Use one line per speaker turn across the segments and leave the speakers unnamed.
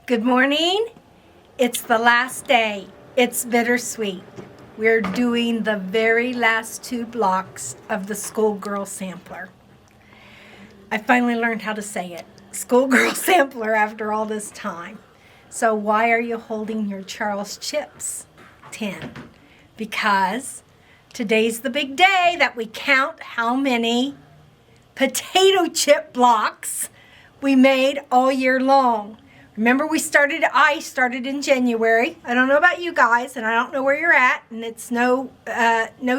Good morning. It's the last day. It's bittersweet. We're doing the very last 2 blocks of the Schoolgirl sampler. I finally learned how to say it. Schoolgirl sampler after all this time. So why are you holding your Charles Chips tin? Because today's the big day that we count how many potato chip blocks we made all year long. Remember I started in January. I don't know about you guys, and I don't know where you're at, and it's no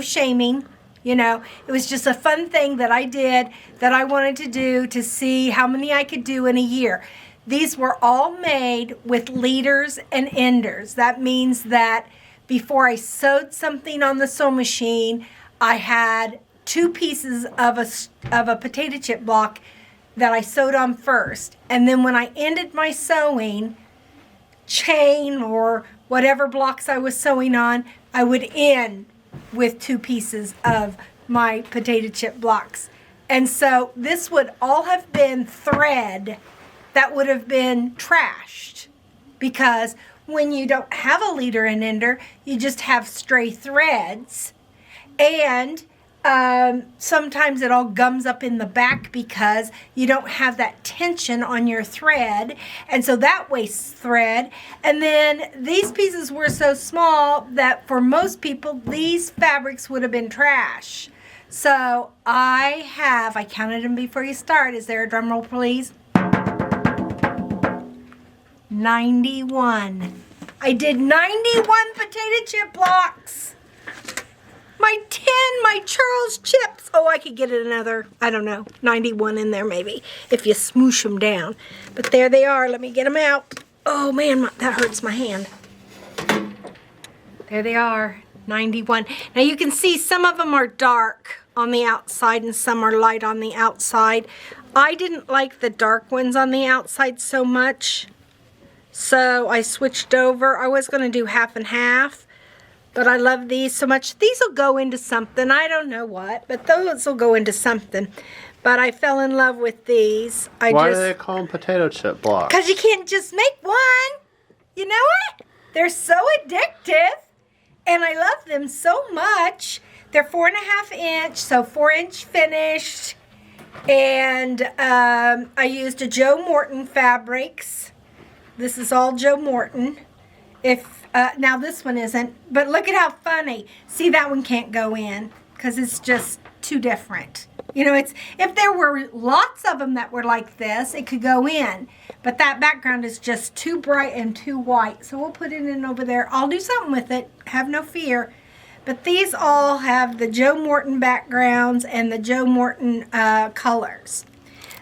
shaming. You know, it was just a fun thing that I did that I wanted to do to see how many I could do in a year. These were all made with leaders and enders. That means that before I sewed something on the sewing machine, I had 2 pieces of a potato chip block that I sewed on first, and then when I ended my sewing chain or whatever blocks I was sewing on, I would end with 2 pieces of my potato chip blocks. And so this would all have been thread that would have been trashed, because when you don't have a leader and ender, you just have stray threads, and sometimes it all gums up in the back because you don't have that tension on your thread, and so that wastes thread. And then these pieces were so small that for most people these fabrics would have been trash. So I counted them before you start. Is there a drum roll, please? 91. I did 91 potato chip blocks. My Charles Chips. Oh, I could get another, I don't know, 91 in there maybe, if you smoosh them down. But there they are. Let me get them out. Oh man, that hurts my hand. There they are, 91. Now you can see some of them are dark on the outside and some are light on the outside. I didn't like the dark ones on the outside so much, so I switched over. I was going to do half and half, but I love these so much. These will go into something. I don't know what, but those will go into something. But I fell in love with these.
Why do they call them potato chip blocks?
Because you can't just make one. You know what? They're so addictive, and I love them so much. They're 4.5 inch, so 4-inch finished. And I used a Joe Morton fabrics. This is all Joe Morton. Now this one isn't, but look at how funny. See, that one can't go in because it's just too different. You know, if there were lots of them that were like this, it could go in. But that background is just too bright and too white. So we'll put it in over there. I'll do something with it. Have no fear. But these all have the Joe Morton backgrounds and the Joe Morton colors.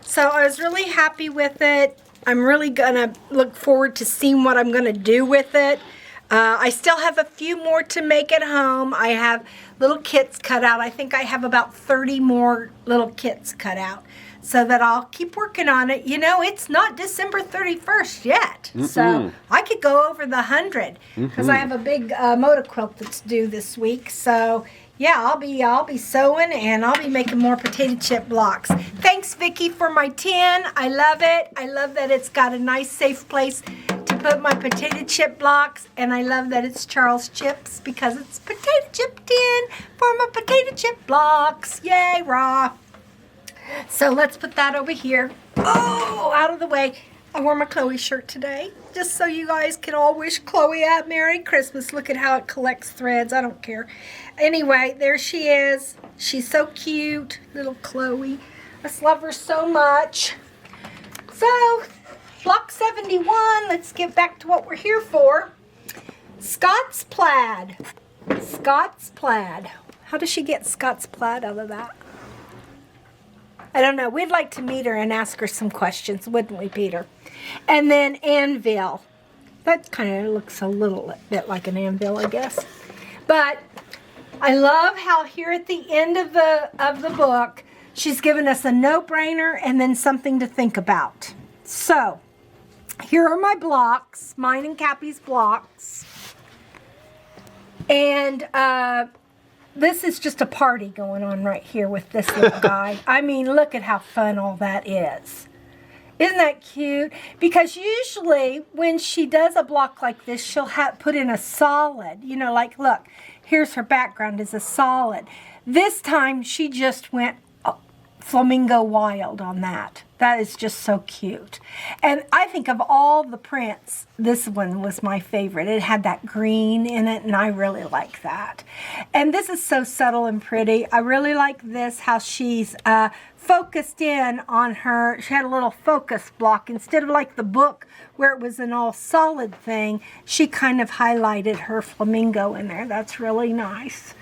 So I was really happy with it. I'm really gonna look forward to seeing what I'm gonna do with it. I still have a few more to make at home. I have little kits cut out. I think I have about 30 more little kits cut out, so that I'll keep working on it. You know, it's not December 31st yet, so I could go over the 100 because I have a big motor quilt that's due this week. So yeah, I'll be sewing, and I'll be making more potato chip blocks. Thanks, Vicki, for my tin. I love it. I love that it's got a nice, safe place to put my potato chip blocks, and I love that it's Charles Chips because it's potato chip tin for my potato chip blocks. Yay, rah! So let's put that over here. Oh, out of the way. I wore my Chloe shirt today, just so you guys can all wish Chloe a Merry Christmas. Look at how it collects threads. I don't care. Anyway, there she is. She's so cute, little Chloe. I just love her so much. So, block 71. Let's get back to what we're here for. Scott's plaid. Scott's plaid. How does she get Scott's plaid out of that? I don't know. We'd like to meet her and ask her some questions, wouldn't we, Peter? And then anvil. That kind of looks a little bit like an anvil, I guess. But I love how here at the end of the book, she's given us a no-brainer and then something to think about. So, here are my blocks, mine and Cappy's blocks. And this is just a party going on right here with this little guy. I mean, look at how fun all that is. Isn't that cute? Because usually when she does a block like this, she'll put in a solid. You know, like, look, here's her background is a solid. This time she just went flamingo wild on that. That is just so cute. And I think of all the prints, this one was my favorite. It had that green in it, and I really like that. And this is so subtle and pretty. I really like this, how she's focused in on her. She had a little focus block. Instead of like the book where it was an all solid thing, she kind of highlighted her flamingo in there. That's really nice.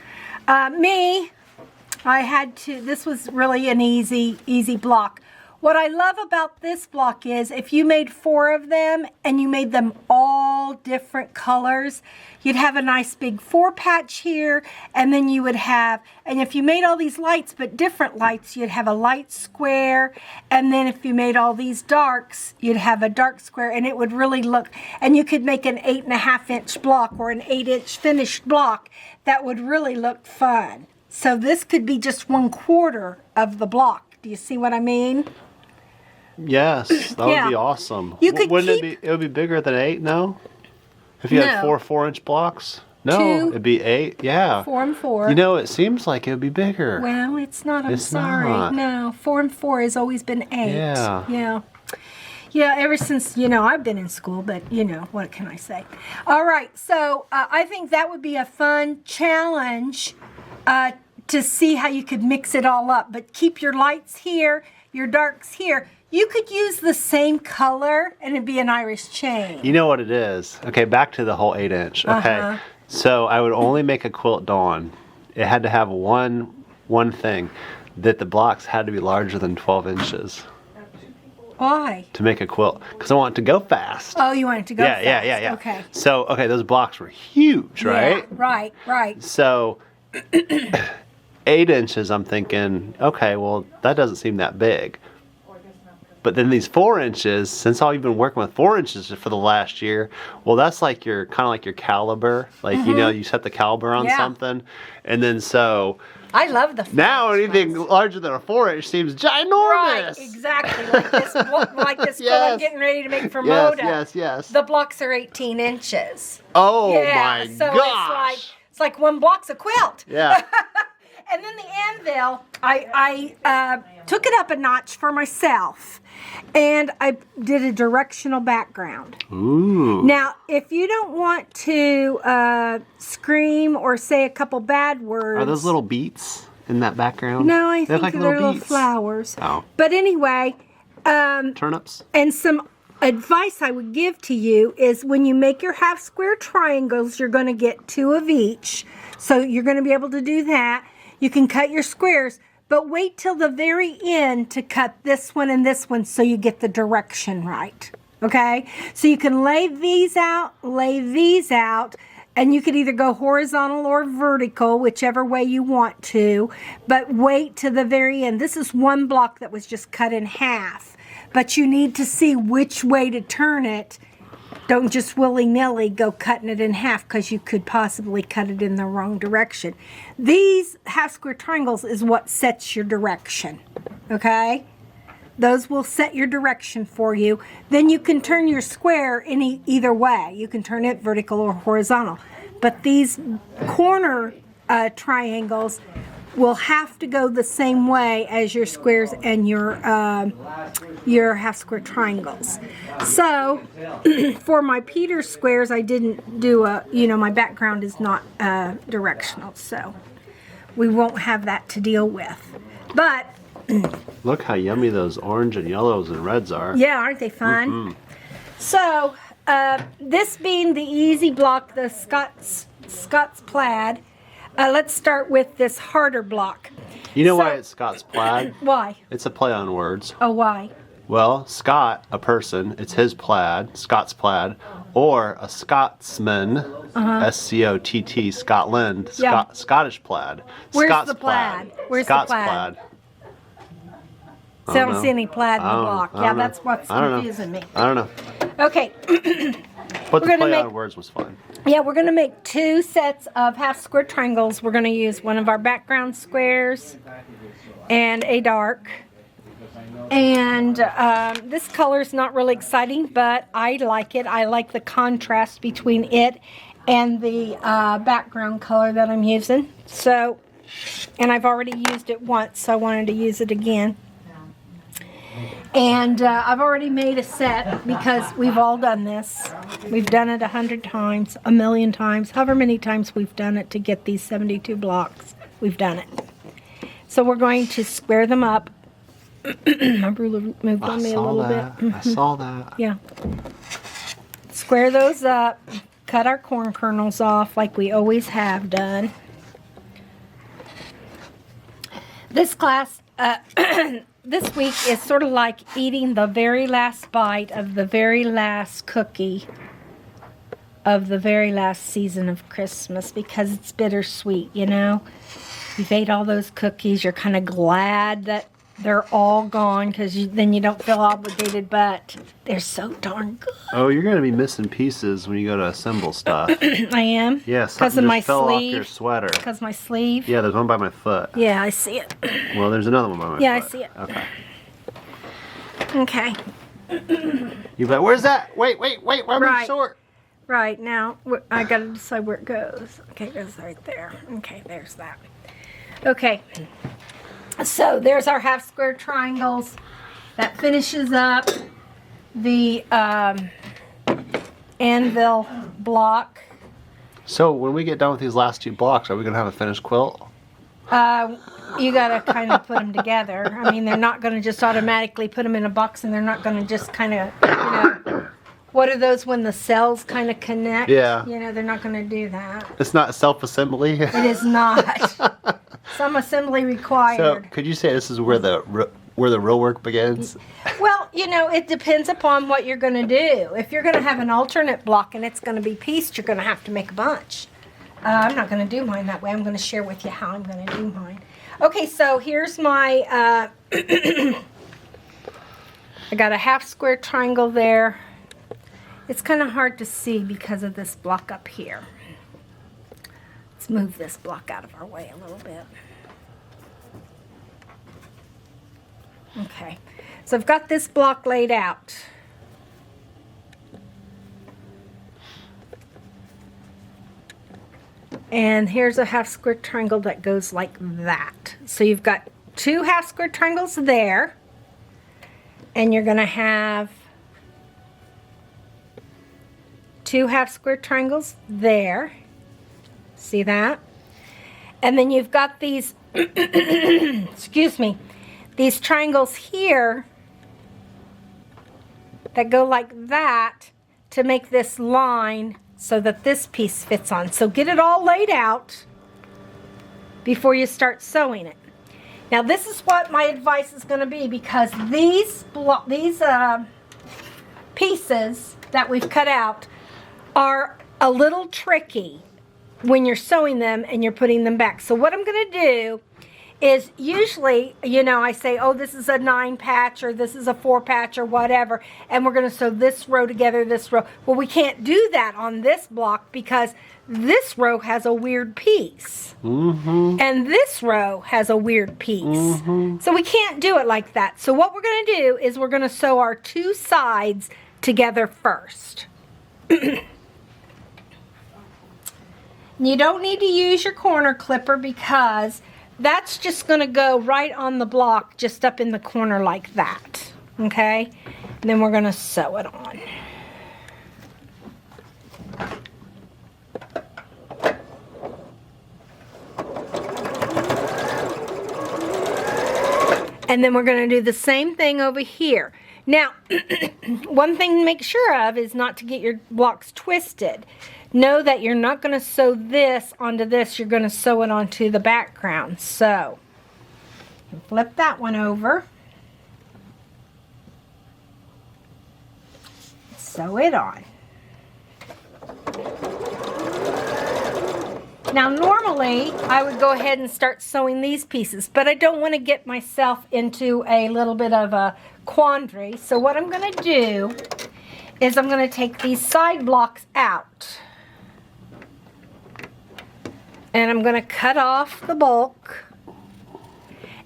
I had to, this was really an easy block. What I love about this block is if you made 4 of them and you made them all different colors, you'd have a nice big 4 patch here, and then you would have, and if you made all these lights but different lights, you'd have a light square, and then if you made all these darks, you'd have a dark square, and it would really look, and you could make an 8.5 inch block or an 8 inch finished block that would really look fun. So this could be just 1/4 of the block. Do you see what I mean?
Yes, that would be awesome.
You could
Wouldn't it would be bigger than 8, no? If you had 4 4-inch blocks? No,
2,
it'd be 8, yeah.
4 and 4.
You know, it seems like it would be bigger.
Well, it's not, I'm sorry.
Not.
No, 4 and 4 has always been 8.
Yeah.
Yeah, ever since, you know, I've been in school, but, you know, what can I say? All right, so I think that would be a fun challenge to see how you could mix it all up. But keep your lights here, your darks here. You could use the same color and it'd be an Irish chain.
You know what it is? Okay, back to the whole 8 inch. Okay, so I would only make a quilt Dawn. It had to have one thing, that the blocks had to be larger than 12 inches.
Why?
To make a quilt, because I want it to go fast.
Oh, you want it to go fast.
Yeah.
Okay.
So, okay, those blocks were huge, right?
Yeah, right.
So, 8 inches, I'm thinking, okay, well, that doesn't seem that big. But then these 4 inches, since I've been working with 4 inches for the last year, well, that's like your, kind of like your caliber. Like, you know, you set the caliber on something. And then so...
I love the
now anything larger than a 4 inch seems ginormous.
Right, exactly. Like this quilt I'm getting ready to make for Moda.
Yes.
The blocks are 18 inches.
Oh my
so
gosh.
It's like 1 block's a quilt.
Yeah.
And then the anvil, I took it up a notch for myself, and I did a directional background.
Ooh.
Now, if you don't want to scream or say a couple bad words...
Are those little beets in that background?
No, I think
like
they're
little
little flowers.
Oh.
But anyway...
turnips?
And some advice I would give to you is when you make your half square triangles, you're going to get 2 of each. So you're going to be able to do that. You can cut your squares, but wait till the very end to cut this one and this one so you get the direction right. Okay? So you can lay these out, and you could either go horizontal or vertical, whichever way you want to, but wait to the very end. This is 1 block that was just cut in half, but you need to see which way to turn it. Don't just willy-nilly go cutting it in half because you could possibly cut it in the wrong direction. These half square triangles is what sets your direction, okay? Those will set your direction for you. Then you can turn your square in either way. You can turn it vertical or horizontal. But these corner triangles will have to go the same way as your squares and your half square triangles. So for my Peter squares, I didn't do my background is not directional, so we won't have that to deal with. But
look how yummy those orange and yellows and reds are.
Yeah, aren't they fun? Mm-hmm. So this being the easy block, the Scots plaid. Let's start with this harder block.
You know why it's Scots plaid?
Why?
It's a play on words.
Oh, why?
Well, Scott, a person, it's his plaid, Scots plaid, or a Scotsman, S-C-O-T-T, Scotland, Scottish plaid.
Where's
Scots
the plaid? Where's
Scots
the plaid?
I
don't see any plaid in the block. Yeah, that's what's confusing me.
I don't know.
Okay.
But the play on words was fun.
Yeah, we're going to make 2 sets of half square triangles. We're going to use one of our background squares and a dark. And this color is not really exciting, but I like it. I like the contrast between it and the background color that I'm using. So, and I've already used it once, so I wanted to use it again. And I've already made a set because we've all done this. We've done it 100 times, a million times, however many times we've done it to get these 72 blocks. We've done it. So we're going to square them up. My ruler moved on me a little bit.
I saw that.
Yeah. Square those up. Cut our corn kernels off like we always have done. This class, this week is sort of like eating the very last bite of the very last cookie of the very last season of Christmas because it's bittersweet, you know? You've ate all those cookies. You're kind of glad that they're all gone because then you don't feel obligated, but they're so darn good.
Oh, you're going to be missing pieces when you go to assemble stuff.
I am?
Yeah,
because
something
of my
just fell off
sleeve.
your sweater.
Because my sleeve?
Yeah, there's one by my foot.
Yeah, I see it.
Well, there's another one by my
Yeah,
foot.
I see it.
Okay.
Okay.
You bet. Where's that? Wait, why am I
Right.
short?
Right, now I got to decide where it goes. Okay, it goes right there. Okay, there's that. Okay. So there's our half square triangles. That finishes up the anvil block.
So when we get done with these last two blocks, are we going to have a finished quilt?
You got to kind of put them together. I mean, they're not going to just automatically put them in a box, and they're not going to just kind of, you know, what are those when the cells kind of connect?
Yeah.
You know, they're not going to do that.
It's not self-assembly?
It is not. Some assembly required.
So could you say this is where the real work begins?
Well, you know, it depends upon what you're going to do. If you're going to have an alternate block and it's going to be pieced, you're going to have to make a bunch. I'm not going to do mine that way. I'm going to share with you how I'm going to do mine. Okay, so here's my, I got a half square triangle there. It's kind of hard to see because of this block up here. Let's move this block out of our way a little bit. Okay, so I've got this block laid out. And here's a half square triangle that goes like that. So you've got two half square triangles there. And you're going to have two half square triangles there. See that? And then you've got these, excuse me, these triangles here that go like that to make this line so that this piece fits on. So get it all laid out before you start sewing it. Now this is what my advice is going to be, because these pieces that we've cut out are a little tricky when you're sewing them and you're putting them back. So what I'm going to do is usually, you know, I say, oh, this is a 9 patch or this is a 4 patch or whatever, and we're going to sew this row together, this row. Well, we can't do that on this block because this row has a weird piece. Mm-hmm. And this row has a weird piece. Mm-hmm. So we can't do it like that. So what we're going to do is we're going to sew our two sides together first. You don't need to use your corner clipper because that's just going to go right on the block, just up in the corner like that. Okay? And then we're going to sew it on. And then we're going to do the same thing over here. Now, one thing to make sure of is not to get your blocks twisted. Know that you're not going to sew this onto this. You're going to sew it onto the background. So, flip that one over. Sew it on. Now, normally, I would go ahead and start sewing these pieces, but I don't want to get myself into a little bit of a quandary. So what I'm going to do is I'm going to take these side blocks out. And I'm going to cut off the bulk.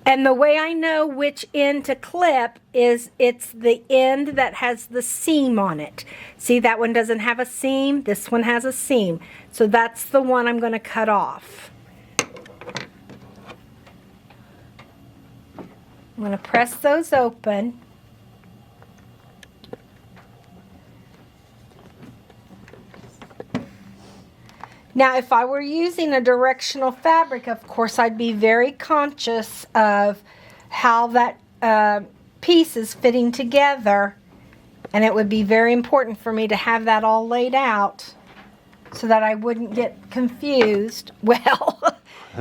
And the way I know which end to clip is it's the end that has the seam on it. See, that one doesn't have a seam. This one has a seam. So that's the one I'm going to cut off. I'm going to press those open. Now, if I were using a directional fabric, of course, I'd be very conscious of how that piece is fitting together. And it would be very important for me to have that all laid out so that I wouldn't get confused. Well,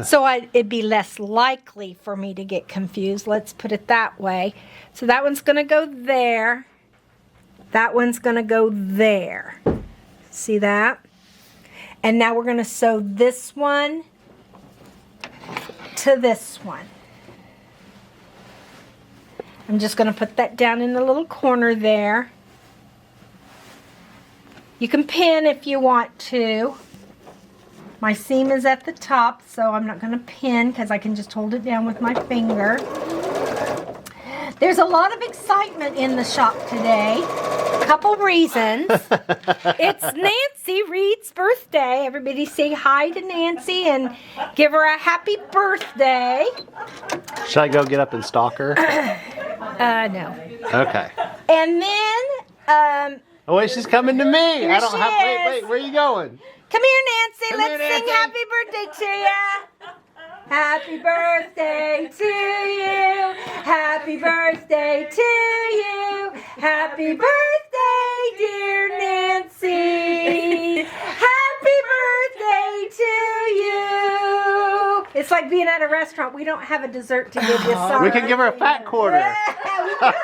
so it'd be less likely for me to get confused. Let's put it that way. So that one's going to go there. That one's going to go there. See that? And now we're going to sew this one to this one. I'm just going to put that down in the little corner there. You can pin if you want to. My seam is at the top, so I'm not going to pin because I can just hold it down with my finger. There's a lot of excitement in the shop today. A couple reasons. It's Nancy Reed's birthday. Everybody say hi to Nancy and give her a happy birthday.
Should I go get up and stalk her?
No.
Okay.
And then,
Oh wait, she's coming to me.
Here
I don't
she
have.
is.
Wait, where are you going?
come here, Nancy.
Come
Let's
here,
sing
Nancy.
happy birthday to you. Happy birthday to you. Happy birthday to you. Happy birthday, dear Nancy. Happy birthday to you. It's like being at a restaurant. We don't have a dessert to give you. Sorry.
We can give her a fat quarter.
Yeah, we could.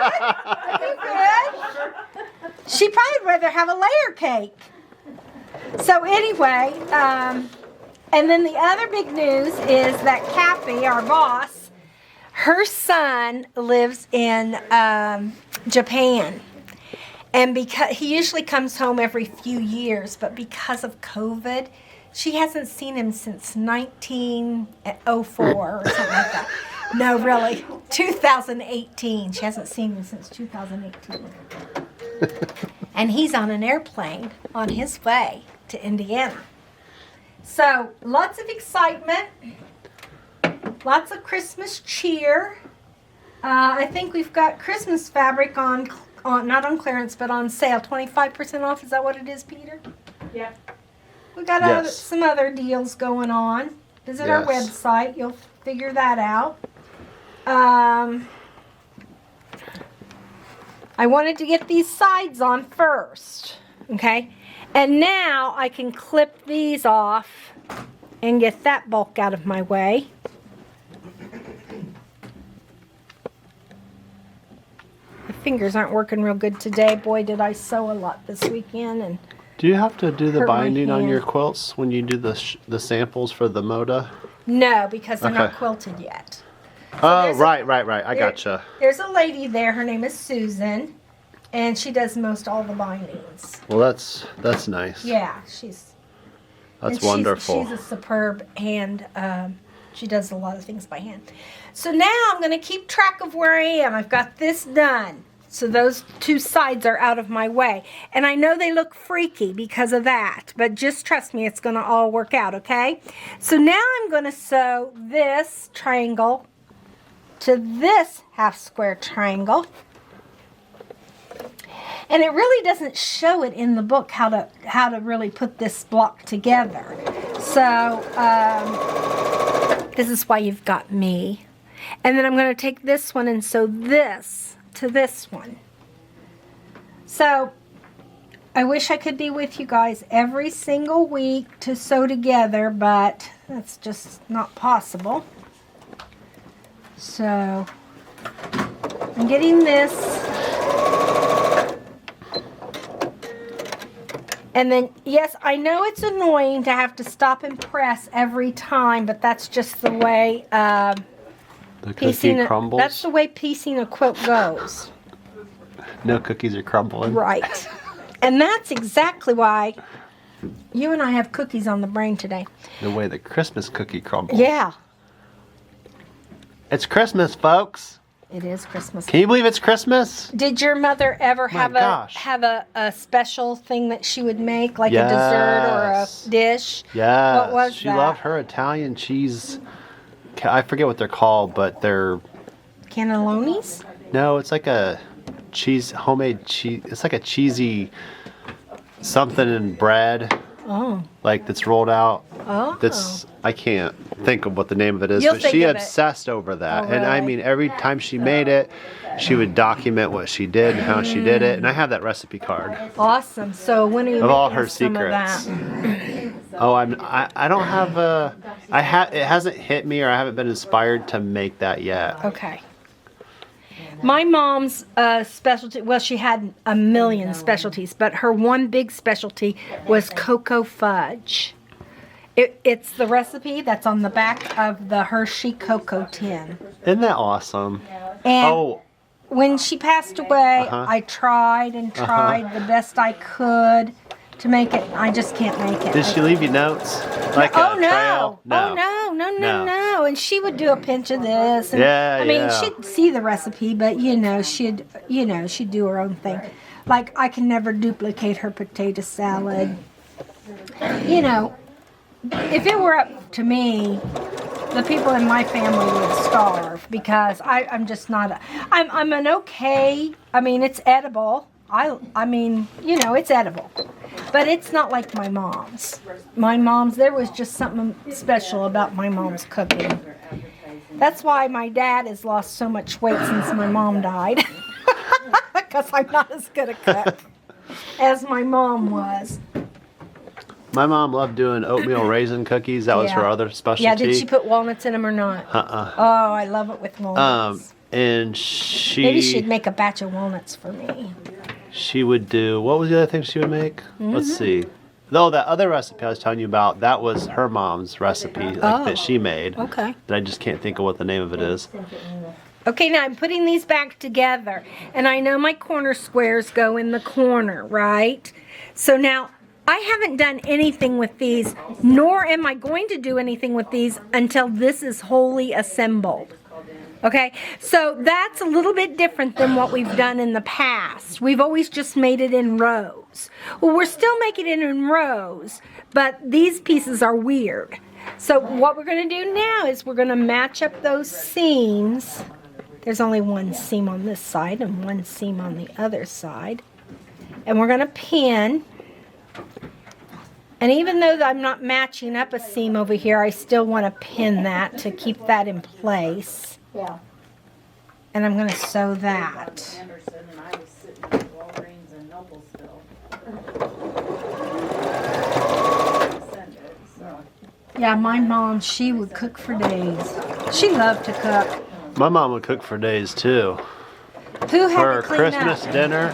We could. She'd probably rather have a layer cake. So anyway, and then the other big news is that Cappy, our boss, her son lives in Japan. And because he usually comes home every few years, but because of COVID, she hasn't seen him since 1904 or something like that. No, really, 2018. She hasn't seen him since 2018. And he's on an airplane on his way to Indiana. So, lots of excitement, lots of Christmas cheer. I think we've got Christmas fabric on not on clearance, but on sale, 25% off. Is that what it is, Peter?
Yep.
We got
Yes.
some other deals going on. Visit our
Yes.
website. You'll figure that out. I wanted to get these sides on first, okay? And now I can clip these off and get that bulk out of my way. My fingers aren't working real good today. Boy, did I sew a lot this weekend. And
Do you have to do the
Hurt my
binding on
hand.
your quilts when you do the samples for the Moda?
no, because they're not
Okay.
quilted yet.
Oh,
there's a-
right. I
there-
gotcha.
There's a lady there. Her name is Susan, and she does most all the bindings.
Well, that's nice.
Yeah,
That's
and
wonderful.
She's a superb hand. She does a lot of things by hand. So now I'm going to keep track of where I am. I've got this done. So those two sides are out of my way. And I know they look freaky because of that. But just trust me, it's going to all work out, okay? So now I'm going to sew this triangle to this half square triangle. And it really doesn't show it in the book how to really put this block together. So this is why you've got me. And then I'm going to take this one and sew this to this one. So I wish I could be with you guys every single week to sew together, but that's just not possible. So I'm getting this. And then, yes, I know it's annoying to have to stop and press every time, but that's just the way
The
piecing
cookie crumbles.
that's the way piecing a quilt goes.
No cookies are crumbling.
Right. And that's exactly why you and I have cookies on the brain today.
The way the Christmas cookie crumbles.
Yeah.
It's Christmas, folks.
It is Christmas.
Can you believe it's Christmas?
Did your mother ever have a special thing that she would make, like a dessert or a dish?
Yes.
What was
she
that?
loved her Italian cheese. I forget what they're called, but they're...
Cannellonis?
No, it's like a homemade cheese. It's like a cheesy something in bread.
Oh.
Like that's rolled out.
Oh.
I can't think of what the name of it is,
You'll
but
think
she
of it.
obsessed over that.
Oh,
And I
really?
mean, every time she made it, she would document what she did and how she did it. And I have that recipe card.
Awesome. So when are you
Of all
making
her
some
secrets.
of that?
Oh, I don't have it hasn't hit me, or I haven't been inspired to make that yet.
Okay. My mom's specialty, well, she had a million specialties, but her one big specialty was cocoa fudge. It's the recipe that's on the back of the Hershey cocoa tin.
Isn't that awesome?
And when she passed away, I tried and tried the best I could to make it. I just can't make it.
Did she leave you notes? Like
Oh
a
no.
trail?
Oh no. And she would do a pinch of this. And, I mean, she'd see the recipe, but she'd do her own thing. Like, I can never duplicate her potato salad. If it were up to me, the people in my family would starve because I'm just not I'm an okay, I mean, it's edible. I mean, it's edible. But it's not like my mom's. My mom's, there was just something special about my mom's cooking. That's why my dad has lost so much weight since my mom died. Because I'm not as good a cook as my mom was.
My mom loved doing oatmeal raisin cookies. That was her other specialty.
Yeah, did she put walnuts in them or not? Oh, I love it with walnuts.
And
maybe she'd make a batch of walnuts for me.
She would do, what was the other thing she would make? Let's see. Though that other recipe I was telling you about, that was her mom's recipe that she made.
Okay.
That I just can't think of what the name of it is.
Okay, now I'm putting these back together. And I know my corner squares go in the corner, right? So now, I haven't done anything with these, nor am I going to do anything with these until this is wholly assembled. Okay, so that's a little bit different than what we've done in the past. We've always just made it in rows. Well, we're still making it in rows, but these pieces are weird. So what we're going to do now is we're going to match up those seams. There's only one seam on this side and one seam on the other side. And we're going to pin. And even though I'm not matching up a seam over here, I still want to pin that to keep that in place.
Yeah.
And I'm going to sew that.
Anderson and I was sitting at Walgreens in Noblesville. Send it, so.
Yeah, my mom, she would cook for days. She loved to cook.
My mom would cook for days too.
Who had
For
to clean
Christmas
up?
dinner.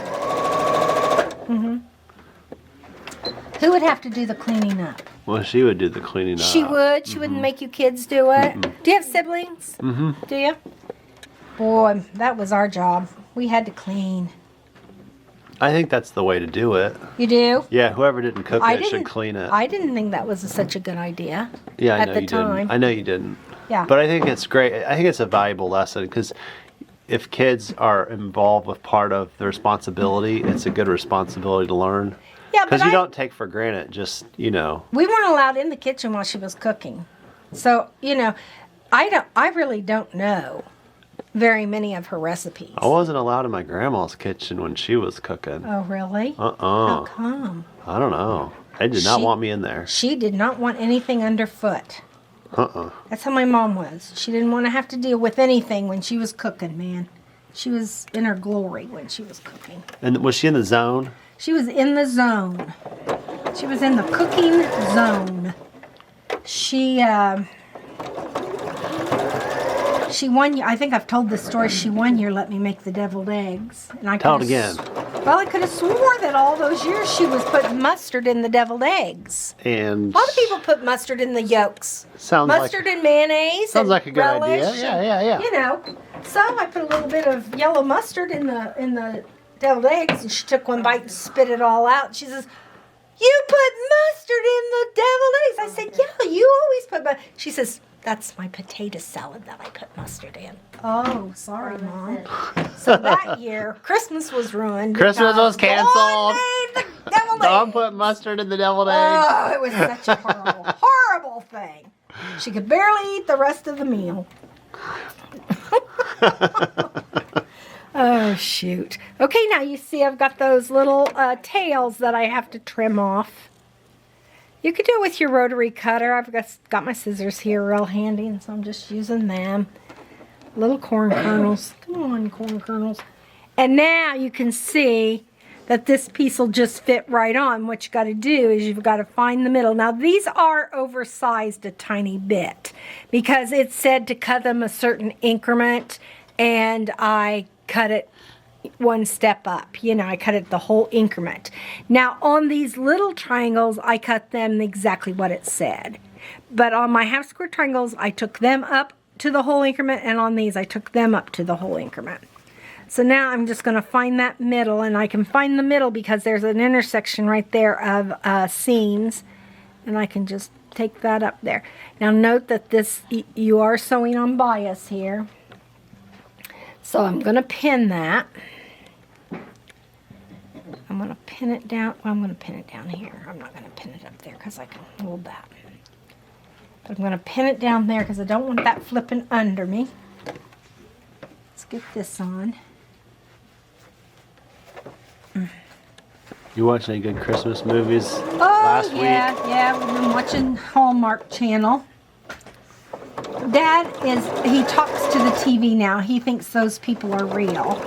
Who would have to do the cleaning up?
Well, she would do the cleaning up.
She would. She wouldn't make you kids do it. Do you have siblings? Do you? Boy, that was our job. We had to clean.
I think that's the way to do it.
You do?
Yeah, whoever didn't cook it should clean it.
I didn't think that was such a good idea.
Yeah, I
at
know
the
you
time.
didn't. I know you didn't.
Yeah.
But I think it's great. I think it's a valuable lesson because if kids are involved with part of the responsibility, it's a good responsibility to learn.
Yeah,
Because
but
you don't take for granted just,
we weren't allowed in the kitchen while she was cooking. So, I really don't know very many of her recipes.
I wasn't allowed in my grandma's kitchen when she was cooking.
Oh, really? How come?
I don't know. They did not want me in there.
She did not want anything underfoot. That's how my mom was. She didn't want to have to deal with anything when she was cooking, man. She was in her glory when she was cooking.
And was she in the zone?
She was in the zone. She was in the cooking zone. She one year, I think I've told this story, she one year let me make the deviled eggs. And I
Tell it again.
Well, I could have swore that all those years she was putting mustard in the deviled eggs.
And
A lot of people put mustard in the yolks. Mustard and mayonnaise.
Sounds like a good idea. Yeah.
So I put a little bit of yellow mustard in the deviled eggs, and she took one bite and spit it all out. And she says, "You put mustard in the deviled eggs." I said, "Yeah, you always put mustard." She says, That's my potato salad that I put mustard in. Oh, sorry, Mom. So that year, Christmas was ruined.
Christmas was canceled.
Dawn made the deviled
Dawn
eggs.
put mustard in the deviled eggs.
Oh, it was such a horrible, horrible thing. She could barely eat the rest of the meal. Oh, shoot. Okay, now you see I've got those little tails that I have to trim off. You could do it with your rotary cutter. I've got my scissors here real handy, and so I'm just using them. Little corn kernels. Come on, corn kernels. And now you can see that this piece will just fit right on. What you got to do is you've got to find the middle. Now, these are oversized a tiny bit because it said to cut them a certain increment, and I cut it one step up. You know, I cut it the whole increment. Now, on these little triangles, I cut them exactly what it said. But on my half square triangles, I took them up to the whole increment, and on these, I took them up to the whole increment. So now I'm just going to find that middle, and I can find the middle because there's an intersection right there of seams, and I can just take that up there. Now note that this, you are sewing on bias here. So I'm going to pin that. I'm going to pin it down. Well, I'm going to pin it down here. I'm not going to pin it up there because I can hold that. But I'm going to pin it down there because I don't want that flipping under me. Let's get this on.
You watch any good Christmas movies
Oh,
last week?
yeah, we've been watching Hallmark Channel. Dad he talks to the TV now. He thinks those people are real.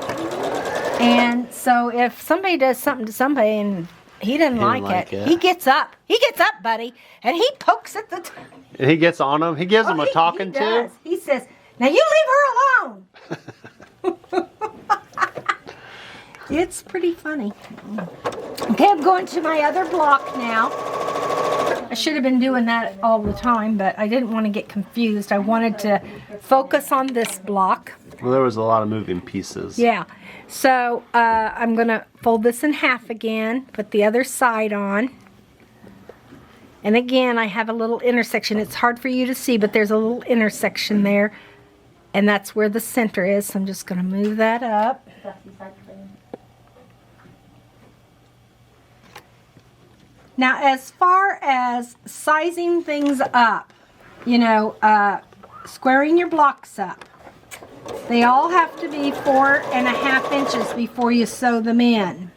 And so if somebody does something to somebody and he didn't like it, he gets up. He gets up, buddy, and he pokes at the
And he gets on them. He gives them a talking
he
to.
does. He says, "Now you leave her alone." It's pretty funny. Okay, I'm going to my other block now. I should have been doing that all the time, but I didn't want to get confused. I wanted to focus on this block.
Well, there was a lot of moving pieces.
Yeah. So I'm going to fold this in half again, put the other side on. And again, I have a little intersection. It's hard for you to see, but there's a little intersection there. And that's where the center is. So I'm just going to move that up. Now, as far as sizing things up, you know, squaring your blocks up, they all have to be 4.5 inches before you sew them in.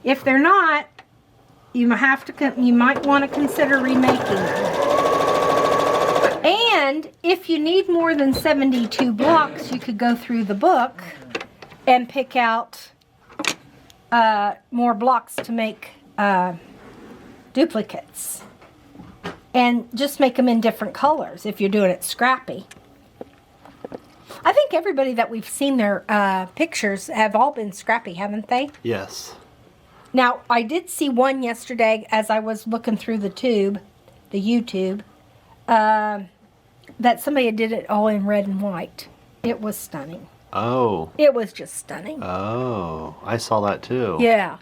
If they're not, you might want to consider remaking them. And if you need more than 72 blocks, you could go through the book and pick out more blocks to make duplicates. And just make them in different colors if you're doing it scrappy. I think everybody that we've seen their pictures have all been scrappy, haven't they?
Yes.
Now, I did see one yesterday as I was looking through the YouTube, that somebody did it all in red and white. It was stunning.
Oh.
It was just stunning.
Oh, I saw that too.
Yeah.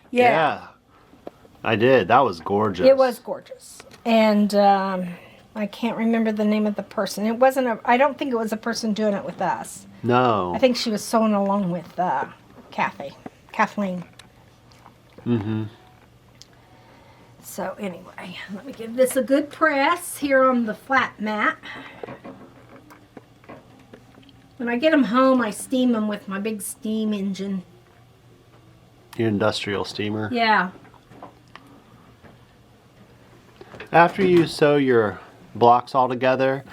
I did. That was gorgeous.
It was gorgeous. And I can't remember the name of the person. I don't think it was a person doing it with us.
No.
I think she was sewing along with Kathleen.
Mm-hmm.
So anyway, let me give this a good press here on the flat mat. When I get them home, I steam them with my big steam engine.
Your industrial steamer.
Yeah.
After you sew your blocks all together,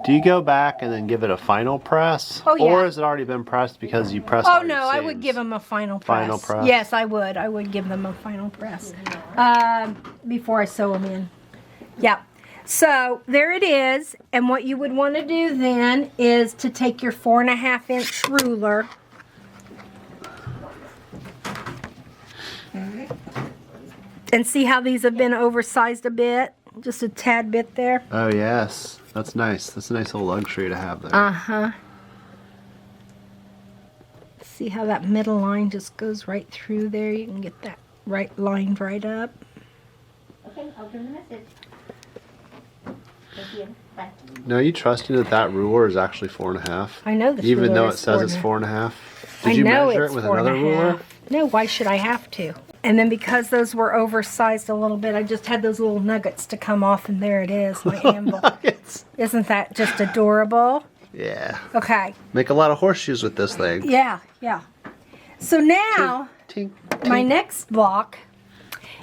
do you go back and then give it a final press?
Oh, yeah.
Or has it already been pressed because you pressed
Oh,
all your
no, I would
seams?
give them a final press.
Final press?
Yes, I would. I would give them a final press before I sew them in. Yeah. So there it is. And what you would want to do then is to take your 4.5 inch ruler. And see how these have been oversized a bit? Just a tad bit there.
Oh, yes. That's nice. That's a nice little luxury to have there.
Uh-huh. See how that middle line just goes right through there? You can get that lined right up.
Okay, I'll give him a message.
Now, are you trusting that ruler is actually 4.5?
I know this
Even
ruler
though
is
it says it's
4.5.
4.5? Did you measure it with another ruler?
No, why should I have to? And then because those were oversized a little bit, I just had those little nuggets to come off, and there it is, my anvil.
Nuggets.
Isn't that just adorable?
Yeah.
Okay.
Make a lot of horseshoes with this thing.
Yeah, yeah. So now,
Tink,
my
tink.
next block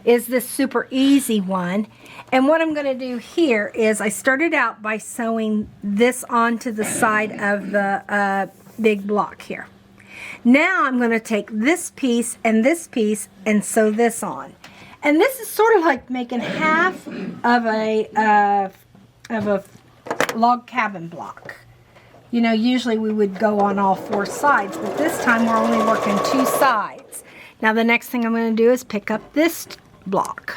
is this super easy one. And what I'm going to do here is I started out by sewing this onto the side of the big block here. Now I'm going to take this piece and sew this on. And this is sort of like making half of a log cabin block. You know, usually we would go on all 4 sides, but this time we're only working 2 sides. Now the next thing I'm going to do is pick up this block.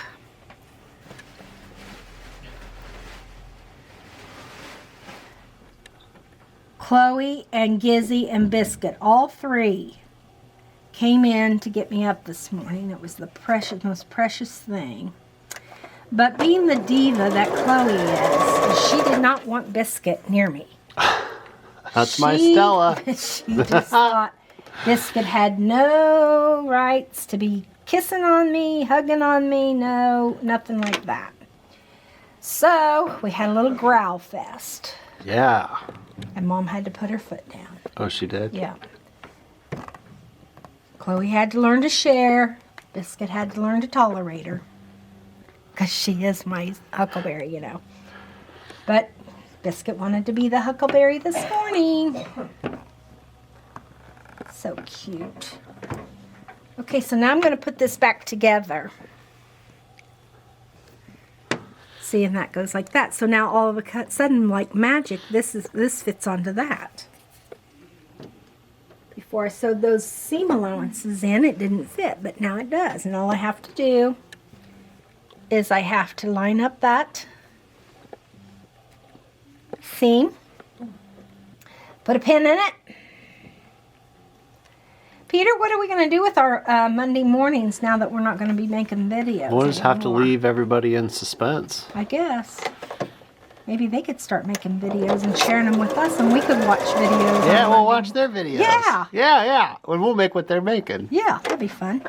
Chloe and Gizzy and Biscuit, all 3 came in to get me up this morning. It was the most precious thing. But being the diva that Chloe is, she did not want Biscuit near me.
That's my Stella.
She just thought Biscuit had no rights to be kissing on me, hugging on me, no, nothing like that. So we had a little growl fest.
Yeah.
And Mom had to put her foot down.
Oh, she did?
Yeah. Chloe had to learn to share. Biscuit had to learn to tolerate her. Because she is my huckleberry, you know. But Biscuit wanted to be the huckleberry this morning. So cute. Okay, so now I'm going to put this back together. See, and that goes like that. So now all of a sudden, like magic, this fits onto that. Before I sewed those seam allowances in, it didn't fit, but now it does. And all I have to do is I have to line up that seam, put a pin in it. Peter, what are we going to do with our Monday mornings now that we're not going to be making videos?
We'll just have to
anymore?
leave everybody in suspense.
I guess. Maybe they could start making videos and sharing them with us, and we could watch videos.
Yeah,
on
we'll
Monday.
watch their videos.
Yeah.
Yeah. And we'll make what they're making.
Yeah, that'd be fun.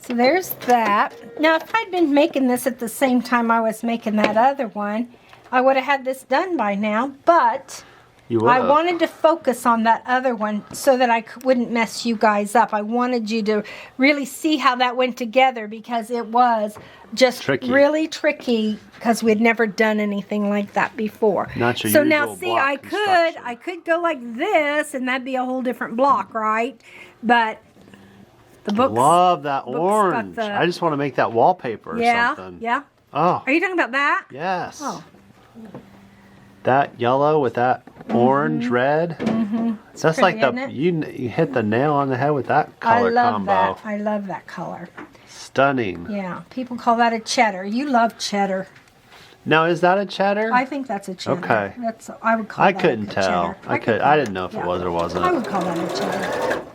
So there's that. Now, if I'd been making this at the same time I was making that other one, I would have had this done by now, but
You will.
I wanted to focus on that other one so that I wouldn't mess you guys up. I wanted you to really see how that went together because it was just
Tricky.
really tricky because we'd never done anything like that before.
Not your
so
usual
now see,
block
I
construction.
could go like this and that'd be a whole different block, right? But the books.
Love that
books got
orange.
the-
I just want to make that wallpaper or
Yeah,
something.
yeah.
Oh,
Are you talking about that?
yes.
Oh.
That yellow with that orange, red. Mm-hmm. That's like
pretty,
the
isn't it?
you hit the nail on the head with that color
I love
combo.
that. I love that color.
Stunning.
Yeah, people call that a cheddar. You love cheddar.
Now, is that a cheddar?
I think that's a cheddar.
Okay.
I would call
I
that
couldn't
a
tell.
cheddar.
I didn't know if
yeah.
it was or wasn't.
I would call that a cheddar.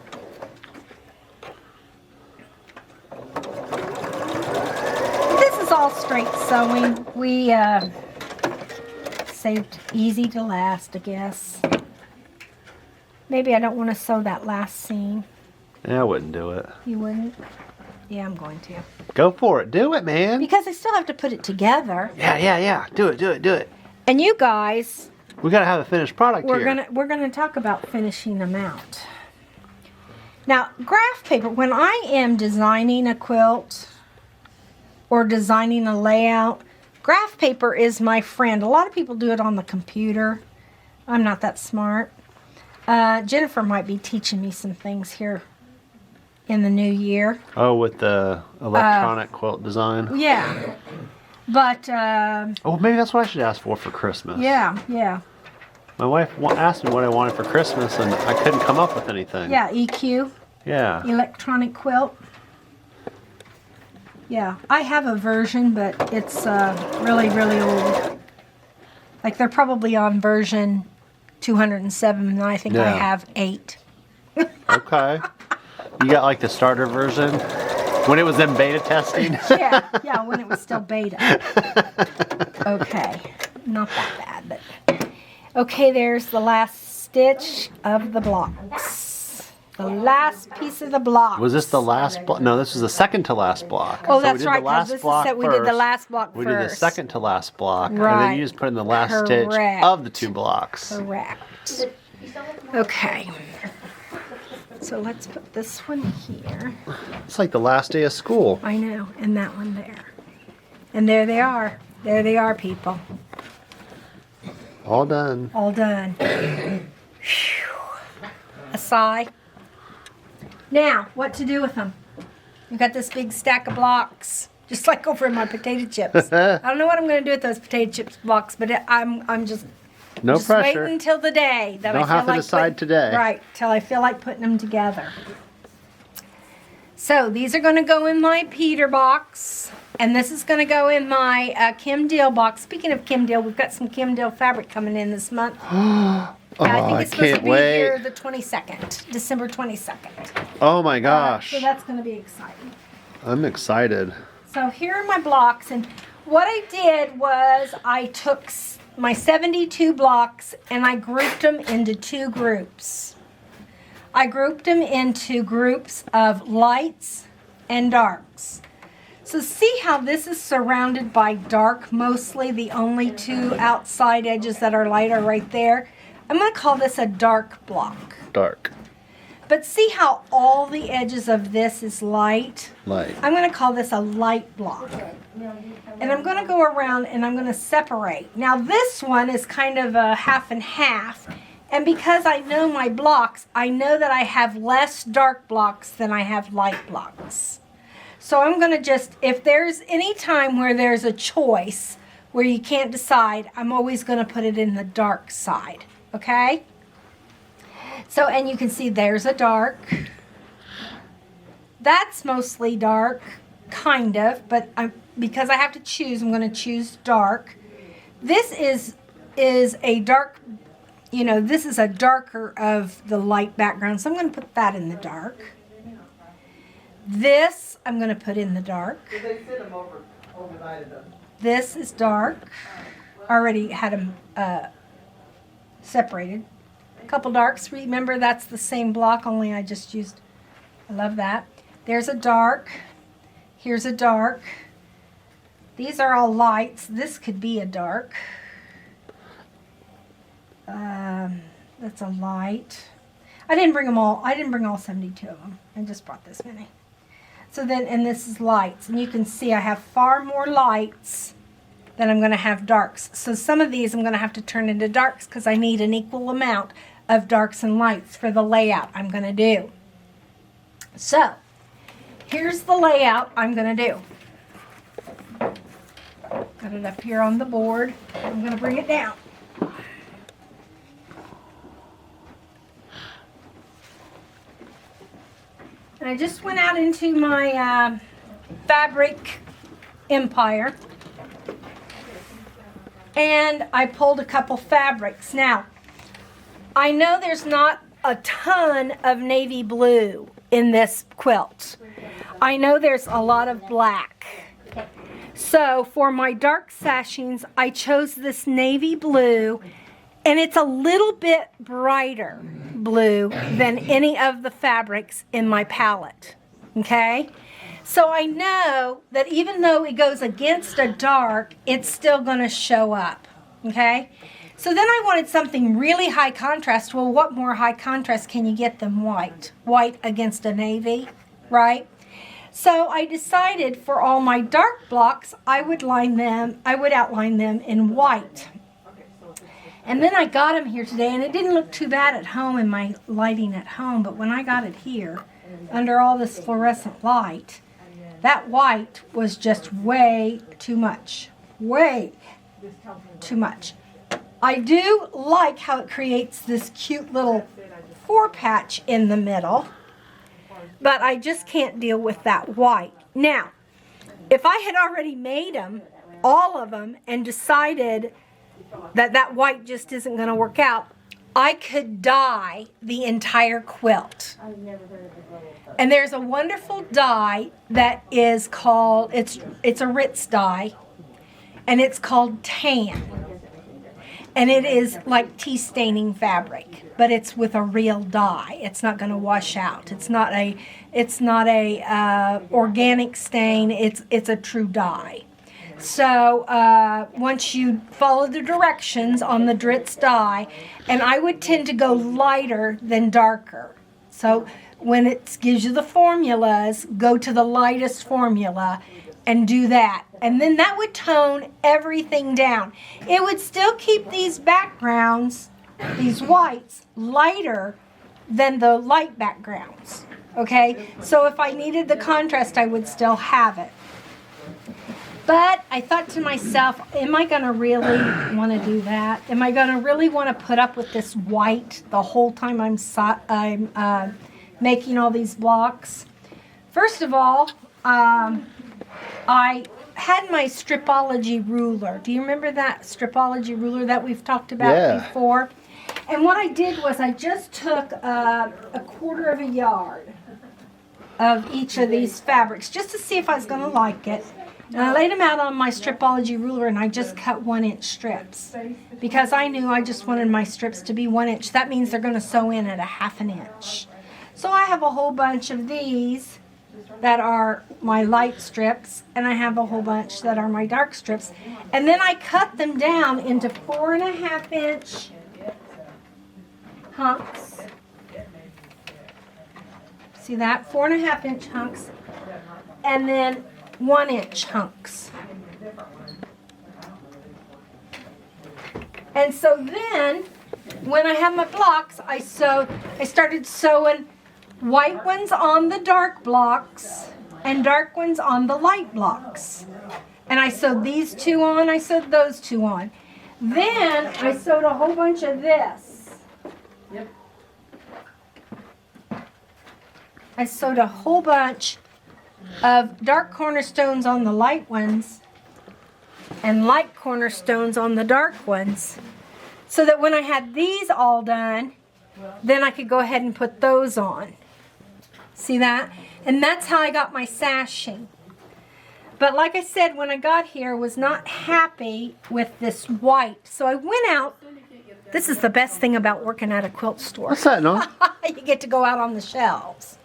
This is all straight sewing. We saved easy to last, I guess. Maybe I don't want to sew that last seam.
Yeah, I wouldn't do it.
You wouldn't? Yeah, I'm going to.
Go for it. Do it, man.
Because I still have to put it together.
Yeah. Do it.
And you guys,
We gotta have a finished product
we're
here.
gonna talk about finishing them out. Now, graph paper, when I am designing a quilt or designing a layout, graph paper is my friend. A lot of people do it on the computer. I'm not that smart. Jennifer might be teaching me some things here in the new year.
Oh, with the electronic quilt design.
Yeah. But,
Oh, maybe that's what I should ask for Christmas.
yeah.
My wife asked me what I wanted for Christmas, and I couldn't come up with anything.
Yeah, EQ.
Yeah.
Electronic quilt. Yeah, I have a version, but it's really, really old. Like they're probably on version 207, and I think I
Yeah.
have 8.
Okay. You got like the starter version? When it was in beta testing?
Yeah, when it was still beta. Okay, not that bad, but okay, there's the last stitch of the blocks. The last piece of the block.
Was this the last block? No, this was the second to last block.
Oh,
So
that's
we did
right,
the
'cause
last
this is
block
that we did the
first.
last block
We did the
first.
second to last block, and then
Right.
you just put in the last stitch
Correct.
of the 2 blocks.
Correct. Okay. So let's put this one here.
It's like the last day of school.
I know, and that one there. And there they are. There they are, people.
All done.
All done. Phew. A sigh. Now, what to do with them? You've got this big stack of blocks, just like over in my potato chips. I don't know what I'm going to do with those potato chips blocks, but I'm just
No
just
pressure.
waiting until the day that
Don't
I feel
have to
like
decide today.
Right, till I feel like putting them together. So these are going to go in my Peter box, and this is going to go in my Kim Deal box. Speaking of Kim Deal, we've got some Kim Deal fabric coming in this month.
Oh,
I think
I
it's supposed to
can't
be
wait.
here the 22nd, December 22nd.
Oh my gosh.
So that's going to be exciting.
I'm excited.
So here are my blocks, and what I did was I took my 72 blocks and I grouped them into 2 groups. I grouped them into groups of lights and darks. So see how this is surrounded by dark mostly? The only 2 outside edges that are light are right there. I'm going to call this a dark block.
Dark.
But see how all the edges of this is light?
Light.
I'm going to call this a light block. And I'm going to go around and I'm going to separate. Now this one is kind of a half and half. And because I know my blocks, I know that I have less dark blocks than I have light blocks. So I'm going to just, if there's any time where there's a choice where you can't decide, I'm always going to put it in the dark side. Okay? So, and you can see there's a dark. That's mostly dark, kind of, but because I have to choose, I'm going to choose dark. This is a dark, this is a darker of the light background, so I'm going to put that in the dark. This I'm going to put in the dark. This is dark. Already had them separated. A couple darks. Remember, that's the same block, only I just used. I love that. There's a dark. Here's a dark. These are all lights. This could be a dark. That's a light. I didn't bring them all. I didn't bring all 72 of them. I just brought this many. So then, and this is lights. And you can see I have far more lights than I'm going to have darks. So some of these I'm going to have to turn into darks because I need an equal amount of darks and lights for the layout I'm going to do. So, here's the layout I'm going to do. Got it up here on the board. I'm going to bring it down. And I just went out into my fabric empire and I pulled a couple fabrics. Now, I know there's not a ton of navy blue in this quilt. I know there's a lot of black. So for my dark sashings, I chose this navy blue, and it's a little bit brighter blue than any of the fabrics in my palette, okay? So I know that even though it goes against a dark, it's still gonna show up, okay? So then I wanted something really high contrast. Well, what more high contrast can you get than white? White against a navy, right? So I decided for all my dark blocks, I would outline them in white. And then I got them here today, and it didn't look too bad at home in my lighting at home, but when I got it here, under all this fluorescent light, that white was just way too much. Way too much. I do like how it creates this cute little four patch in the middle, but I just can't deal with that white. Now, if I had already made them, all of them, and decided that that white just isn't going to work out, I could dye the entire quilt.
I've never heard of the little stuff.
And there's a wonderful dye that is called, it's a Ritz dye, and it's called tan. And it is like tea staining fabric, but it's with a real dye. It's not going to wash out. It's not a organic stain. It's a true dye. So once you follow the directions on the Dritz dye, and I would tend to go lighter than darker. So when it gives you the formulas, go to the lightest formula and do that. And then that would tone everything down. It would still keep these backgrounds, these whites, lighter than the light backgrounds. Okay? So if I needed the contrast, I would still have it. But I thought to myself, am I going to really want to do that? Am I going to really want to put up with this white the whole time I'm making all these blocks? First of all, I had my stripology ruler. Do you remember that stripology ruler that we've talked about before? And what I did was I just took a quarter of a yard of each of these fabrics just to see if I was going to like it. And I laid them out on my stripology ruler, and I just cut 1-inch strips because I knew I just wanted my strips to be 1 inch. That means they're going to sew in at a 1/2 inch. So I have a whole bunch of these that are my light strips, and I have a whole bunch that are my dark strips. And then I cut them down into 4.5 inch hunks. See that? 4.5 inch hunks. And then 1 inch hunks. And so then, when I have my blocks, I started sewing white ones on the dark blocks and dark ones on the light blocks. And I sewed these two on, I sewed those two on. Then I sewed a whole bunch of this. I sewed a whole bunch of dark cornerstones on the light ones and light cornerstones on the dark ones, so that when I had these all done, then I could go ahead and put those on. See that? And that's how I got my sashing. But like I said, when I got here, I was not happy with this white. So I went out. This is the best thing about working at a quilt store.
What's that, no?
You get to go out on the shelves.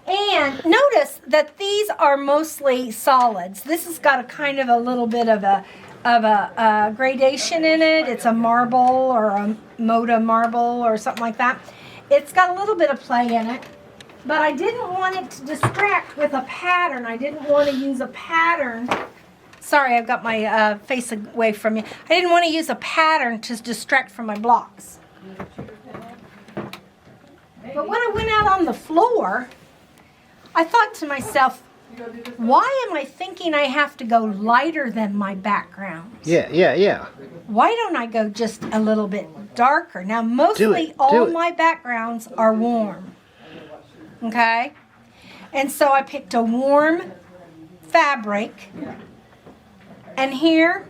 And notice that these are mostly solids. This has got a kind of a little bit of a gradation in it. It's a marble or a Moda marble or something like that. It's got a little bit of play in it. But I didn't want it to distract with a pattern. I didn't want to use a pattern. Sorry, I've got my face away from you. I didn't want to use a pattern to distract from my blocks. But when I went out on the floor, I thought to myself, why am I thinking I have to go lighter than my background?
Yeah.
Why don't I go just a little bit darker? Now, mostly all my backgrounds are warm. Okay? And so I picked a warm fabric. And here,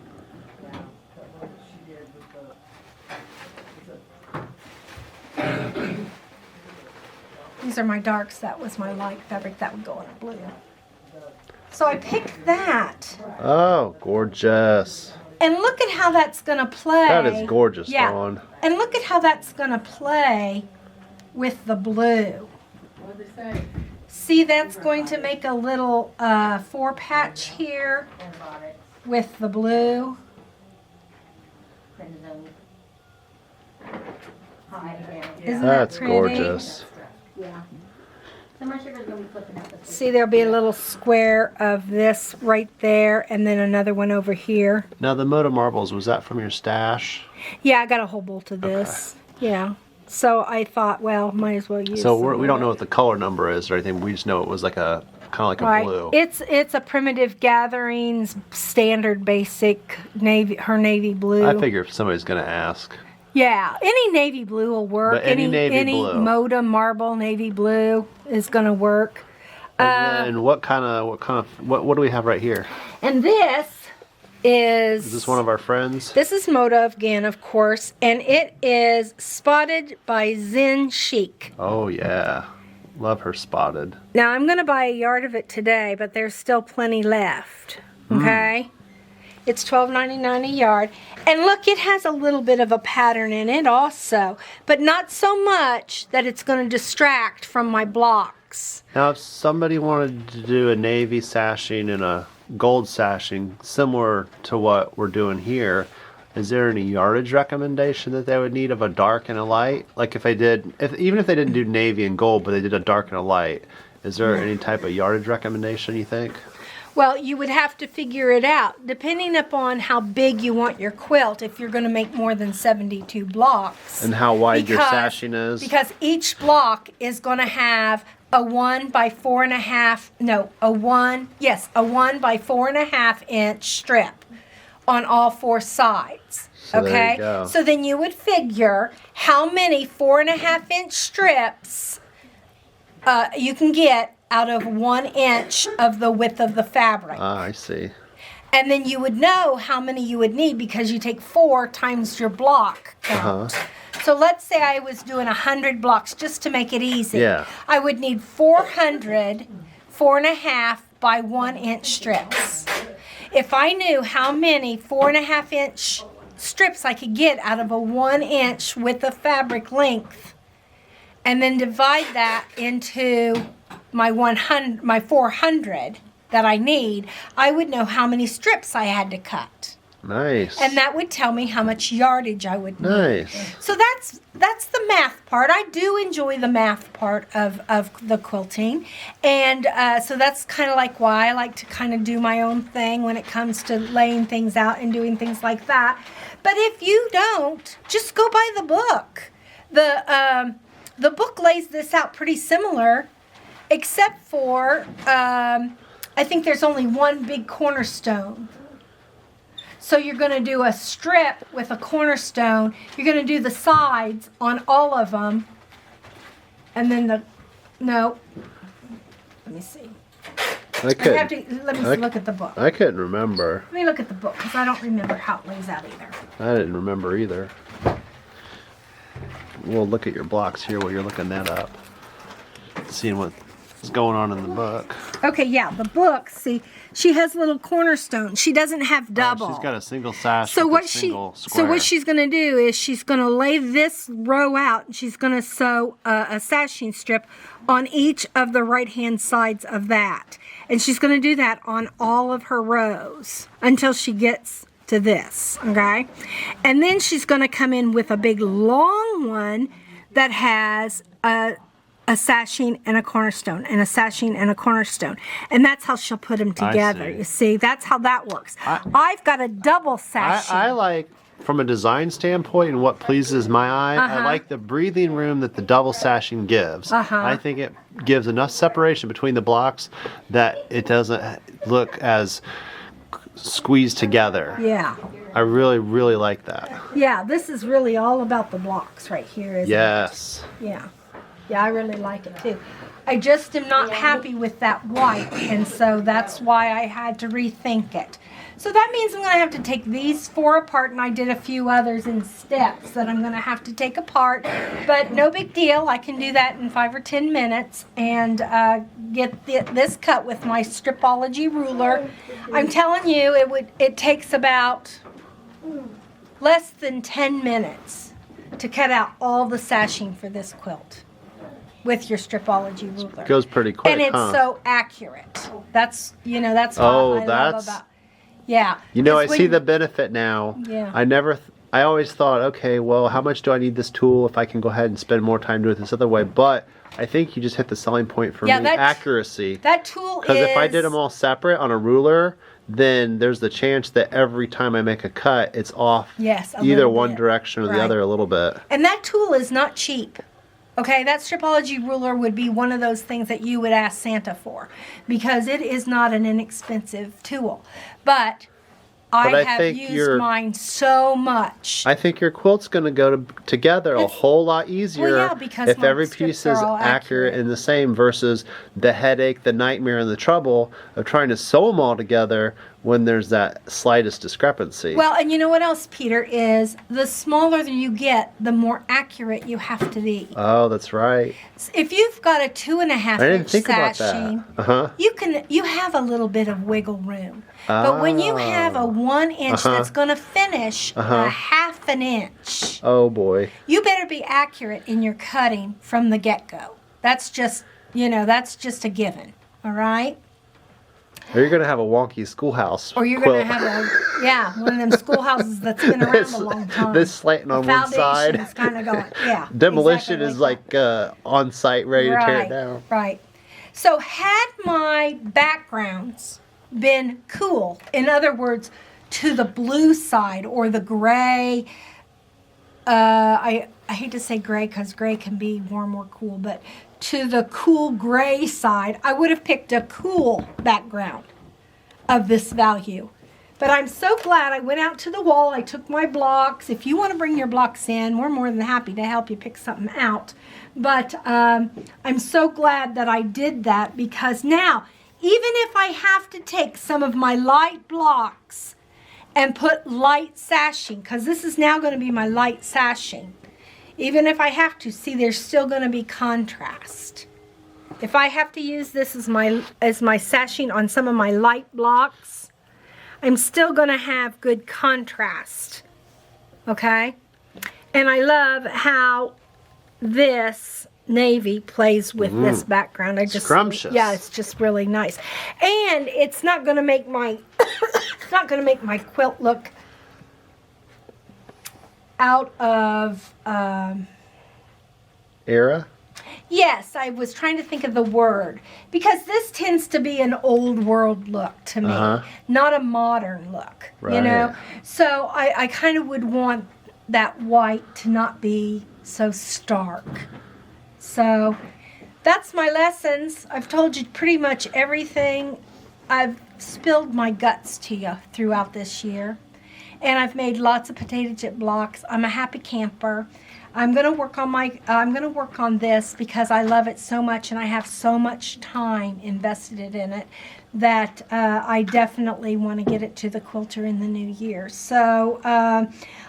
these are my darks. That was my light fabric. That would go on a blue. So I picked that.
Oh, gorgeous.
And look at how that's going to play.
That is gorgeous, Dawn.
And look at how that's going to play with the blue.
What did they say?
See, that's going to make a little 4-patch here with the blue. Isn't
That's
that pretty?
gorgeous.
Yeah. So my sugar's gonna be flipping out this
See, there'll be a little square of this right there, and then another one over here.
Now, the Moda marbles, was that from your stash?
Yeah, I got a whole bolt of this. Yeah. So I thought, well, might as well use
So
some
we
of
don't
it.
know what the color number is or anything. We just know it was like a kind of like a
Right.
blue.
It's a Primitive Gatherings standard basic navy blue.
I figure if somebody's going to ask.
Yeah, any navy blue will work.
But any navy blue.
Moda marble navy blue is going to work.
And then what do we have right here?
And this is...
Is this one of our friends?
This is Moda again, of course, and it is Spotted by Zen Chic.
Oh, yeah. Love her spotted.
Now, I'm going to buy a yard of it today, but there's still plenty left, okay? It's $12.99 a yard. And look, it has a little bit of a pattern in it also, but not so much that it's going to distract from my blocks.
Now, if somebody wanted to do a navy sashing and a gold sashing similar to what we're doing here, is there any yardage recommendation that they would need of a dark and a light? Like if they did, even if they didn't do navy and gold, but they did a dark and a light, is there any type of yardage recommendation, you think?
Well, you would have to figure it out, depending upon how big you want your quilt, if you're going to make more than 72 blocks.
And how wide your sashing is?
Because each block is going to have a 1 by 4.5, no, a 1 by 4.5 inch strip on all four sides.
So there
okay?
you go.
So then you would figure how many 4.5 inch strips you can get out of 1 inch of the width of the fabric.
Ah, I see.
And then you would know how many you would need because you take 4 times your block count. So let's say I was doing 100 blocks just to make it easy.
Yeah.
I would need 400 4.5 by 1 inch strips. If I knew how many 4.5 inch strips I could get out of a 1 inch width of fabric length, and then divide that into my 400 that I need, I would know how many strips I had to cut.
Nice.
And that would tell me how much yardage I would need.
Nice.
So that's the math part. I do enjoy the math part of the quilting. And so that's kind of like why I like to kind of do my own thing when it comes to laying things out and doing things like that. But if you don't, just go buy the book. The book lays this out pretty similar, except for I think there's only one big cornerstone. So you're going to do a strip with a cornerstone. You're going to do the sides on all of them. And then let me see. Let me look at the book.
I couldn't remember.
Let me look at the book because I don't remember how it lays out either.
I didn't remember either. We'll look at your blocks here while you're looking that up. Seeing what's going on in the book.
Okay, yeah, the book, see, she has little cornerstones. She doesn't have double.
She's got a single sash
So
with
what
a single
so
square.
what she's going to do is she's going to lay this row out and she's going to sew a sashing strip on each of the right-hand sides of that. And she's going to do that on all of her rows until she gets to this, okay? And then she's going to come in with a big long one that has a sashing and a cornerstone, and a sashing and a cornerstone. And that's how she'll put them together.
see.
You see, that's how that works. I've got a double sashing.
I like, from a design standpoint and what pleases my eye, I like the breathing room that the double sashing gives. I think it gives enough separation between the blocks that it doesn't look as squeezed together.
Yeah.
I really, really like that.
Yeah, this is really all about the blocks right here, isn't
Yes.
it? Yeah. Yeah, I really like it too. I just am not happy with that white, and so that's why I had to rethink it. So that means I'm going to have to take these 4 apart, and I did a few others in steps that I'm going to have to take apart. But no big deal. I can do that in 5 or 10 minutes and get this cut with my Stripology ruler. I'm telling you, it takes about less than 10 minutes to cut out all the sashing for this quilt with your Stripology ruler.
It goes pretty quick,
and it's so accurate. That's what I love about. Yeah.
You know, I
Because
see
when-
the benefit now.
Yeah.
I always thought, okay, well, how much do I need this tool if I can go ahead and spend more time doing it this other way? But I think you just hit the selling point for me, accuracy.
That tool is...
Because if I did them all separate on a ruler, then there's the chance that every time I make a cut, it's off
Yes, a
either
little
one
bit.
direction or the
Right.
other a little bit.
And that tool is not cheap. Okay, that Stripology ruler would be one of those things that you would ask Santa for because it is not an inexpensive tool. But I have
think
used mine so much.
I think your quilt's going to go together a whole lot easier
Well, yeah, because
if
my
every
strips
piece is
are all
accurate and the same versus the headache, the nightmare, and the trouble of trying to sew them all together when there's that slightest discrepancy.
Well, and you know what else, Peter, is the smaller you get, the more accurate you have to be.
Oh, that's right.
If you've got a 2.5
I didn't
inch
think about
sashing,
that.
you have a little bit of wiggle room. But when you have a 1 inch that's going to finish a 1/2 inch,
Oh boy.
you better be accurate in your cutting from the get-go. That's just, that's just a given. All right?
Or you're gonna have a wonky schoolhouse.
Or you're
quilt.
going to have one of them schoolhouses that's been around a long time.
This slanting on one side.
Foundation's kind of going, yeah.
Demolition
exactly
is like on site, ready to tear it down.
Right. So had my backgrounds been cool, in other words, to the blue side or the gray, I hate to say gray because gray can be warm or cool, but to the cool gray side, I would have picked a cool background of this value. But I'm so glad I went out to the wall. I took my blocks. If you want to bring your blocks in, we're more than happy to help you pick something out. But I'm so glad that I did that, because now, even if I have to take some of my light blocks and put light sashing, because this is now going to be my light sashing, even if I have to, see, there's still going to be contrast. If I have to use this as my sashing on some of my light blocks, I'm still going to have good contrast. Okay? And I love how this navy plays with this background.
Scrumptious.
Yeah, it's just really nice. And it's not going to make my it's not going to make my quilt look out of
Era?
yes, I was trying to think of the word, because this tends to be an old world look to me, not a modern look, you know.
Right.
So I kind of would want that white to not be so stark. So that's my lessons. I've told you pretty much everything. I've spilled my guts to you throughout this year. And I've made lots of potato chip blocks. I'm a happy camper. I'm gonna work on this because I love it so much and I have so much time invested in it that I definitely want to get it to the quilter in the new year. So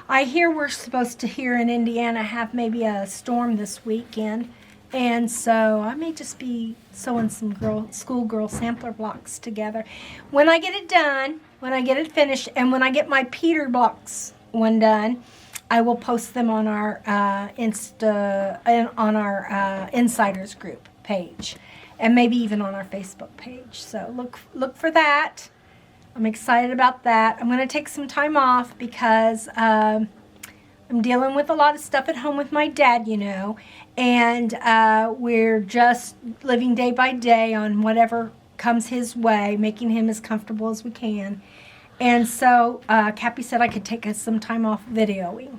I hear we're supposed to, here in Indiana, have maybe a storm this weekend. And so I may just be sewing some schoolgirl sampler blocks together. When I get it done, when I get it finished, and when I get my Peter blocks one done, I will post them on our Insiders group page, and maybe even on our Facebook page. So look for that. I'm excited about that. I'm going to take some time off because I'm dealing with a lot of stuff at home with my dad, you know, and we're just living day by day on whatever comes his way, making him as comfortable as we can. And so Cappy said I could take some time off videoing.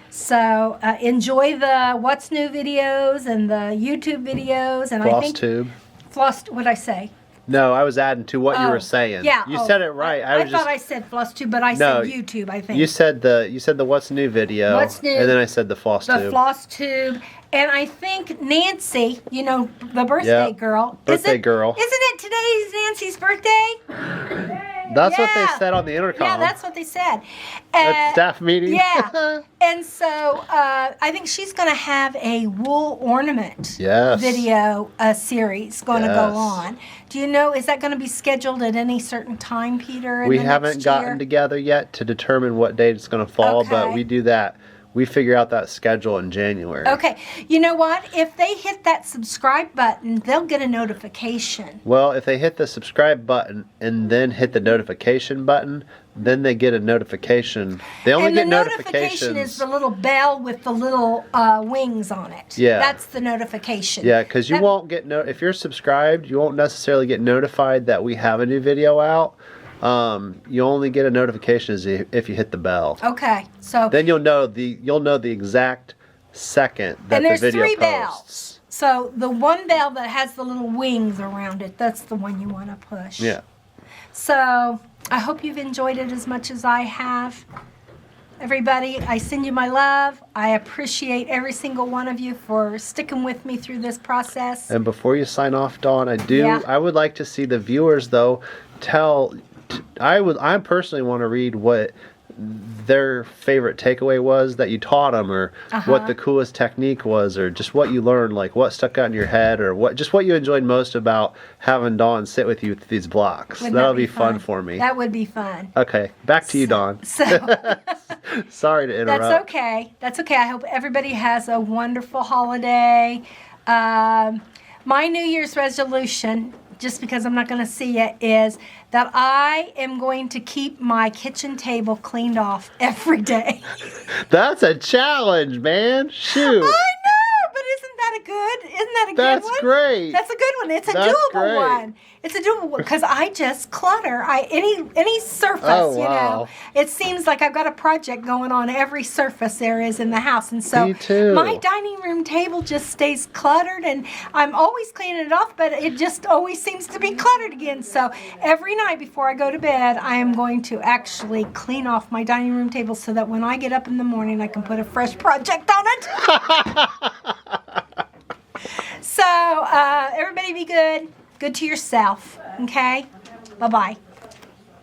So enjoy the What's New videos and the YouTube videos. And I think what'd I say?
No, I was adding to what you were saying.
Yeah.
You said it right.
I thought I said floss tube, but I said YouTube, I think.
You said the What's New video.
What's New.
And then I said the floss tube.
The floss tube. And I think Nancy, you know, the birthday girl.
Birthday girl.
Isn't it today's Nancy's birthday?
That's what they said on the intercom.
Yeah, that's what they said.
At staff meeting.
Yeah. And so I think she's going to have a wool ornament video series going to go on. Do you know, is that going to be scheduled at any certain time, Peter?
We haven't gotten together yet to determine what date it's going to fall, but we do that. We figure out that schedule in January.
Okay. You know what? If they hit that subscribe button, they'll get a notification.
Well, if they hit the subscribe button and then hit the notification button, then they get a notification. They only get notifications.
And the notification is the little bell with the little wings on it.
Yeah.
That's the notification.
Yeah, because you won't get if you're subscribed, you won't necessarily get notified that we have a new video out. You only get a notification if you hit the bell.
Okay, so
then you'll know the exact second that the video posts.
And there's 3 bells. So the one bell that has the little wings around it, that's the one you want to push.
Yeah.
So I hope you've enjoyed it as much as I have. Everybody, I send you my love. I appreciate every single one of you for sticking with me through this process.
And before you sign off, Dawn, I would like to see the viewers though I personally want to read what their favorite takeaway was that you taught them, or what the coolest technique was, or just what you learned, like what stuck out in your head, or what you enjoyed most about having Dawn sit with you with these blocks. That'll be fun for me.
That would be fun.
Okay, back to you, Dawn.
So
Sorry to interrupt.
that's okay. That's okay. I hope everybody has a wonderful holiday. My New Year's resolution, just because I'm not going to see it, is that I am going to keep my kitchen table cleaned off every day.
That's a challenge, man. Shoot.
I know, but isn't that a good
That's
one?
great.
That's a good one. It's a
That's
doable
great.
one. It's a doable one because I just clutter. Any surface,
Oh,
you know.
wow.
It seems like I've got a project going on every surface there is in the house, and so
Me too.
my dining room table just stays cluttered, and I'm always cleaning it off, but it just always seems to be cluttered again. So every night before I go to bed, I am going to actually clean off my dining room table so that when I get up in the morning, I can put a fresh project on it. So everybody be good. Good to yourself. Okay? Bye-bye.